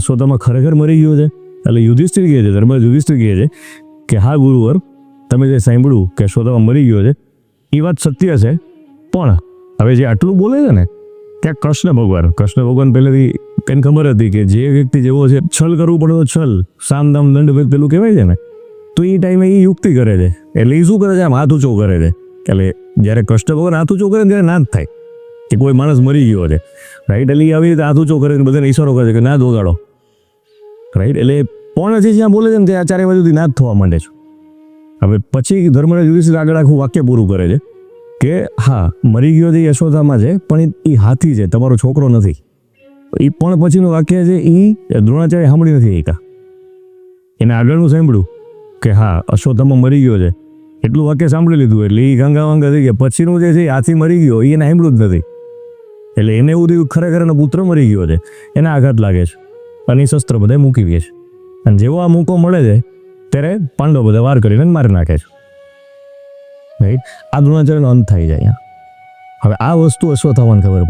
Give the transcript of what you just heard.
અશ્વત્થામા ખરેખર મરી ગયો છે? એટલે યુધિષ્ઠિર કહે છે, ધર્મરાજ યુધિષ્ઠિર કહે છે કે હા ગુરુવર, તમે જે સાંભળ્યું કે અશ્વત્થામા મરી ગયો છે એ વાત સત્ય છે, પણ હવે જે આટલું બોલે છે ને ત્યાં કૃષ્ણ ભગવાન પહેલેથી એને ખબર હતી કે જે વ્યક્તિ જેવો છે છલ કરવું પડે તો છલ, સામ દામ દંડ પેલું કહેવાય છે ને, તો એ ટાઈમે એ યુક્તિ કરે છે. એટલે એ શું કરે છે, આમ હાથ ઊંચો કરે છે. એટલે જ્યારે કૃષ્ણ ભગવાન હાથ ઊંચો કરે ત્યારે ના જ થાય કે કોઈ માણસ મરી ગયો છે, રાઈટ. એટલે આવી રીતે હાથ ઊંચો કરે બધાને ઈશારો કરે છે કે ના દોગાડો, રાઈટ. એટલે પણ હજી જ્યાં બોલે છે ને ત્યાં ચારે બાજુથી ના જ થવા માંડે છે. હવે પછી ધર્મરાજ યુધિષ્ઠિર આગળ આખું વાક્ય પૂરું કરે છે કે હા મરી ગયો છે એ અશ્વત્થામા છે, પણ એ હાથી છે, તમારો છોકરો નથી. એ પણ પછીનું વાક્ય છે એ દ્રોણાચાર્ય સાંભળી નથી એકા, એને આગળનું સાંભળ્યું કે હા અશ્વત્થામા મરી ગયો છે, એટલું વાક્ય સાંભળી લીધું. એટલે એ ગાંગા વાંગા થઈ ગયા. પછીનું જે છે હાથી મરી ગયો એને સાંભળ્યું જ નથી. એટલે એને એવું થયું ખરેખર એનો પુત્ર મરી ગયો છે, એને આઘાત લાગે છે અને એ શસ્ત્ર બધા મૂકી દે છે. અને જેવો આ મૂકો મળે છે ત્યારે પાંડવો બધા વાર કરીને મારી નાખે છે, રાઈટ. આ દ્રોણાચાર્યનો અંત થઈ જાય. હવે આ વસ્તુ અશ્વત્થામાને ખબર પડે.